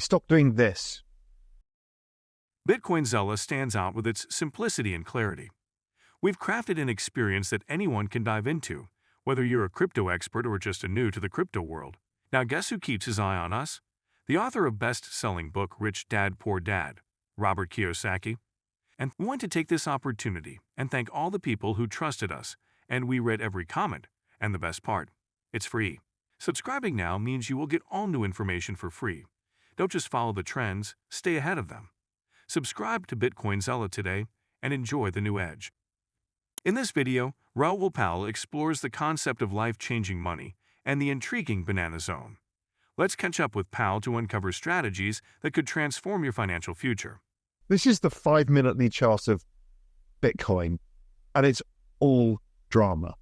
Stop doing this. BitcoinZella stands out with its simplicity and clarity. We've crafted an experience that anyone can dive into, whether you're a crypto expert or just a new to the crypto world. Now guess who keeps his eye on us? The author of best-selling book Rich Dad Poor Dad, Robert Kiyosaki. And we want to take this opportunity and thank all the people who trusted us, and we read every comment. And the best part, it's free. Subscribing now means you will get all new information for free. Don't just follow the trends, stay ahead of them. Subscribe to BitcoinZella today and enjoy the new edge. In this video, Raoul Pal explores the concept of life-changing money and the intriguing banana zone. Let's catch up with Pal to uncover strategies that could transform your financial future. This is the 5-minute chart of Bitcoin, and it's all drama.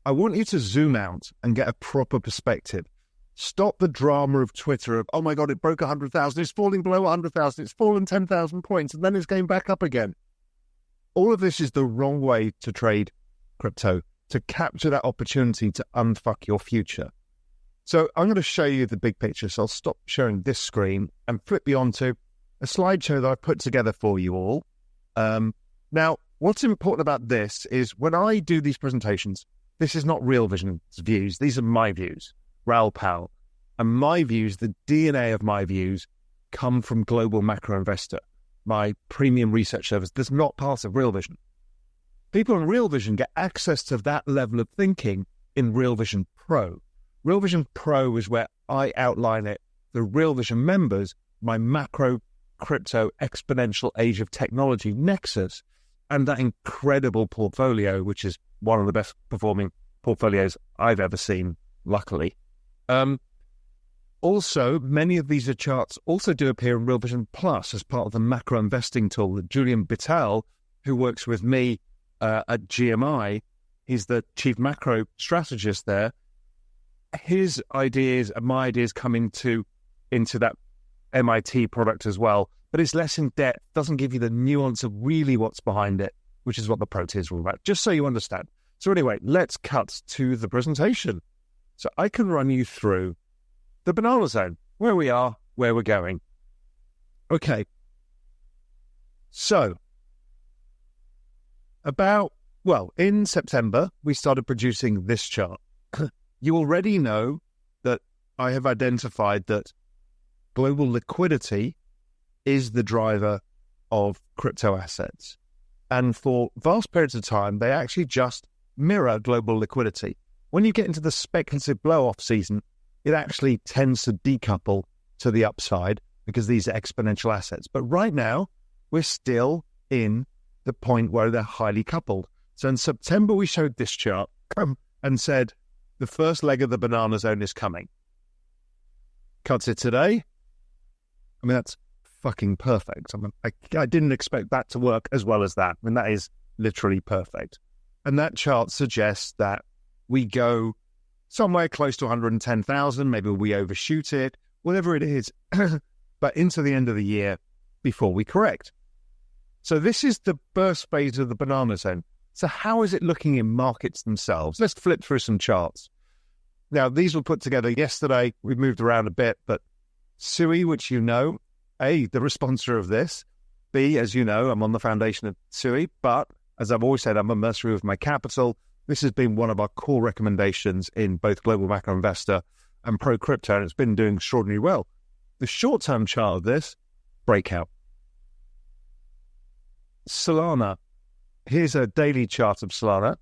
I want you to zoom out and get a proper perspective. Stop the drama of Twitter of, oh my God, it broke 100,000, it's falling below 100,000, it's fallen 10,000 points, and then it's going back up again. All of this is the wrong way to trade crypto, to capture that opportunity to unfuck your future. So I'm going to show you the big picture, so I'll stop sharing this screen and flip you onto a slideshow that I put together for you all. Now, what's important about this is when I do these presentations, this is not Real Vision's views. These are my views, Raoul Pal. And my views, the DNA of my views, come from Global Macro Investor, my premium research service that's not part of Real Vision. People in Real Vision get access to that level of thinking in Real Vision Pro. Real Vision Pro is where I outline it. The Real Vision members, my macro crypto exponential age of technology nexus, and that incredible portfolio, which is one of the best performing portfolios I've ever seen, luckily. Also, many of these charts also do appear in Real Vision Plus as part of the macro investing tool that Julian Bittel, who works with me at GMI, he's the chief macro strategist there. His ideas and my ideas come into that MIT product as well, but it's less in depth, doesn't give you the nuance of really what's behind it, which is what the pro tiers are all about, just so you understand. So anyway, let's cut to the presentation. So I can run you through the banana zone, where we are, where we're going. Okay. So in September, we started producing this chart. You already know that I have identified that global liquidity is the driver of crypto assets. And for vast periods of time, they actually just mirror global liquidity. When you get into the speculative blow-off season, it actually tends to decouple to the upside because these are exponential assets. But right now, we're still in the point where they're highly coupled. So in September, we showed this chart and said, the first leg of the banana zone is coming. Cuts it today. I mean, that's fucking perfect. I didn't expect that to work as well as that. I mean, that is literally perfect. And that chart suggests that we go somewhere close to 110,000. Maybe we overshoot it, whatever it is, but into the end of the year before we correct. So this is the burst phase of the banana zone. So how is it looking in markets themselves? Let's flip through some charts. Now, these were put together yesterday. We've moved around a bit, but SUI, which you know, A, the sponsor of this, B, as you know, I'm on the foundation of SUI, but as I've always said, I'm a mercenary with my capital. This has been one of our core recommendations in both Global Macro Investor and Pro Crypto, and it's been doing extraordinarily well. The short-term chart of this, breakout. Solana. Here's a daily chart of Solana.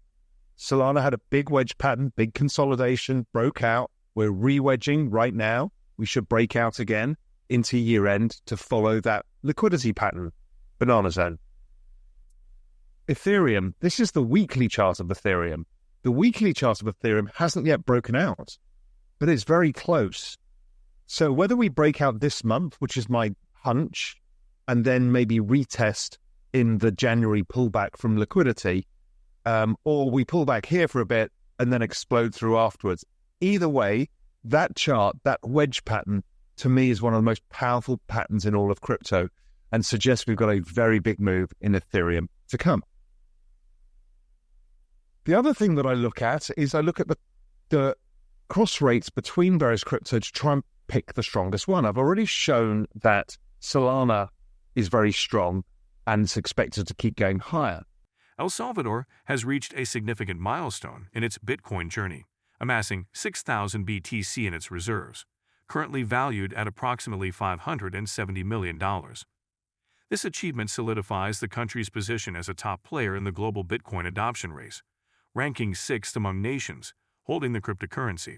Solana had a big wedge pattern, big consolidation, broke out. We're re-wedging right now. We should break out again into year end to follow that liquidity pattern, banana zone. Ethereum. This is the weekly chart of Ethereum. The weekly chart of Ethereum hasn't yet broken out, but it's very close. So whether we break out this month, which is my hunch, and then maybe retest in the January pullback from liquidity, or we pull back here for a bit and then explode through afterwards. Either way, that chart, that wedge pattern, to me is one of the most powerful patterns in all of crypto and suggests we've got a very big move in Ethereum to come. The other thing that I look at is I look at the cross rates between various crypto to try and pick the strongest one. I've already shown that Solana is very strong and it's expected to keep going higher. El Salvador has reached a significant milestone in its Bitcoin journey, amassing 6,000 BTC in its reserves, currently valued at approximately $570 million. This achievement solidifies the country's position as a top player in the global Bitcoin adoption race, ranking sixth among nations holding the cryptocurrency.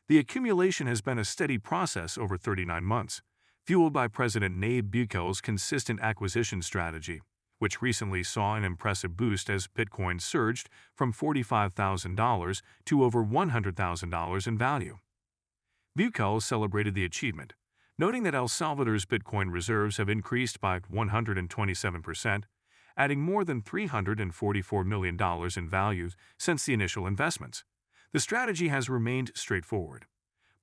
The accumulation has been a steady process over 39 months, fueled by President Nayib Bukel's consistent acquisition strategy, which recently saw an impressive boost as Bitcoin surged from $45,000 to over $100,000 in value. Bukel celebrated the achievement, noting that El Salvador's Bitcoin reserves have increased by 127%, adding more than $344 million in value since the initial investments. The strategy has remained straightforward,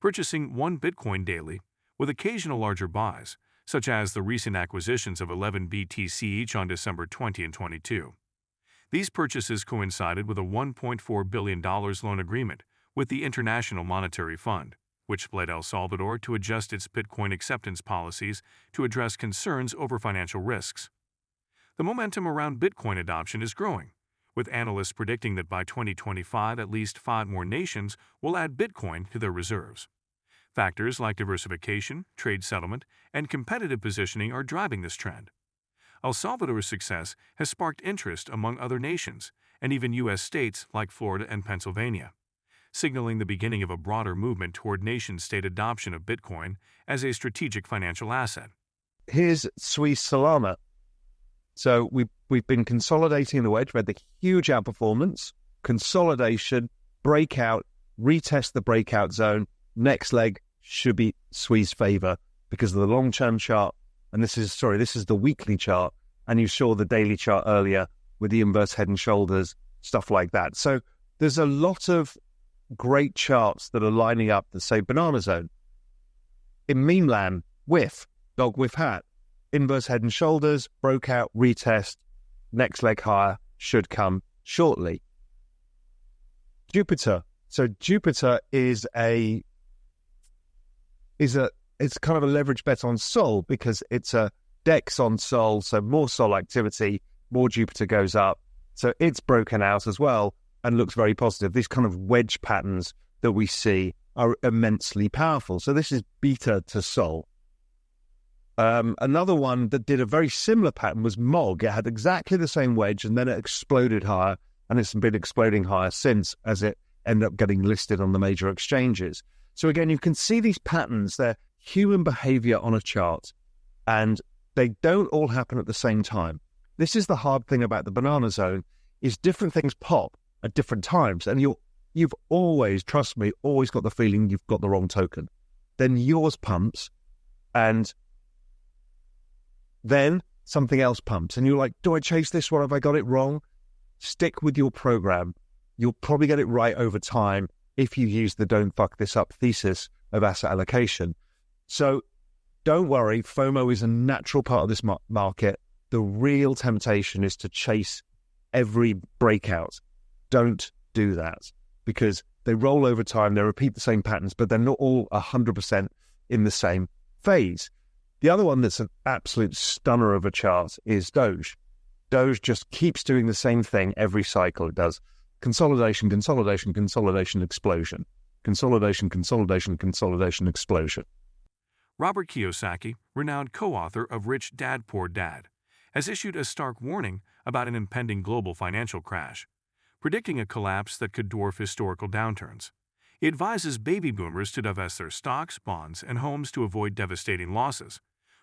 purchasing 1 Bitcoin daily, with occasional larger buys, such as the recent acquisitions of 11 BTC each on December 20 and 22. These purchases coincided with a $1.4 billion loan agreement with the International Monetary Fund, which led El Salvador to adjust its Bitcoin acceptance policies to address concerns over financial risks. The momentum around Bitcoin adoption is growing, with analysts predicting that by 2025 at least 5 more nations will add Bitcoin to their reserves. Factors like diversification, trade settlement, and competitive positioning are driving this trend. El Salvador's success has sparked interest among other nations, and even U.S. states like Florida and Pennsylvania, signaling the beginning of a broader movement toward nation-state adoption of Bitcoin as a strategic financial asset. Here's Swiss Solana. So we've been consolidating the wedge. We had the huge outperformance, consolidation, breakout, retest the breakout zone. Next leg should be Swiss favor because of the long-term chart. And this is the weekly chart. And you saw the daily chart earlier with the inverse head and shoulders, stuff like that. So there's a lot of great charts that are lining up that say banana zone. In meme land, whiff, dog whiff hat, inverse head and shoulders, broke out, retest, next leg higher should come shortly. Jupiter. So Jupiter it's kind of a leverage bet on Sol because it's a DEX on Sol, so more Sol activity, more Jupiter goes up. So it's broken out as well and looks very positive. These kind of wedge patterns that we see are immensely powerful. So this is beta to Sol. Another one that did a very similar pattern was MOG. It had exactly the same wedge and then it exploded higher, and it's been exploding higher since as it ended up getting listed on the major exchanges. So again, you can see these patterns. They're human behavior on a chart, and they don't all happen at the same time. This is the hard thing about the banana zone, is different things pop at different times, and you've always, trust me, always got the feeling you've got the wrong token. Then yours pumps, and then something else pumps, and you're like, do I chase this one? Have I got it wrong? Stick with your program. You'll probably get it right over time if you use the don't fuck this up thesis of asset allocation. So don't worry, FOMO is a natural part of this market. The real temptation is to chase every breakout. Don't do that because they roll over time, they repeat the same patterns, but they're not all 100% in the same phase. The other one that's an absolute stunner of a chart is Doge. Doge just keeps doing the same thing every cycle. It does consolidation, consolidation, consolidation, explosion. Consolidation, consolidation, consolidation, explosion. Robert Kiyosaki, renowned co-author of Rich Dad, Poor Dad, has issued a stark warning about an impending global financial crash, predicting a collapse that could dwarf historical downturns. He advises baby boomers to divest their stocks, bonds, and homes to avoid devastating losses,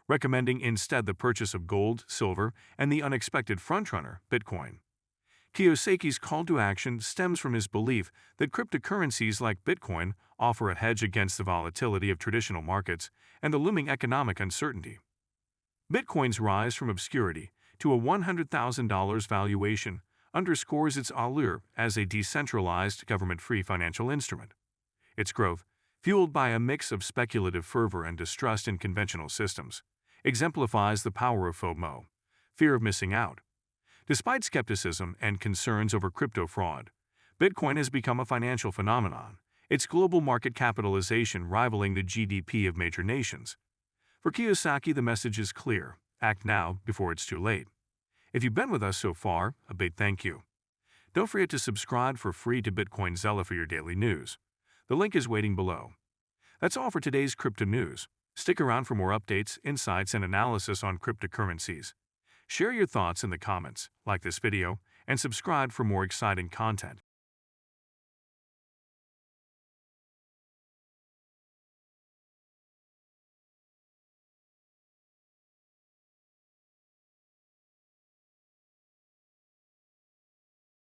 recommending instead the purchase of gold, silver, and the unexpected frontrunner, Bitcoin. Kiyosaki's call to action stems from his belief that cryptocurrencies like Bitcoin offer a hedge against the volatility of traditional markets and the looming economic uncertainty. Bitcoin's rise from obscurity to a $100,000 valuation underscores its allure as a decentralized, government-free financial instrument. Its growth, fueled by a mix of speculative fervor and distrust in conventional systems, exemplifies the power of FOMO, fear of missing out. Despite skepticism and concerns over crypto fraud, Bitcoin has become a financial phenomenon, its global market capitalization rivaling the GDP of major nations. For Kiyosaki, the message is clear: act now before it's too late. If you've been with us so far, a big thank you. Don't forget to subscribe for free to BitcoinZella for your daily news. The link is waiting below. That's all for today's crypto news. Stick around for more updates, insights, and analysis on cryptocurrencies. Share your thoughts in the comments, like this video, and subscribe for more exciting content.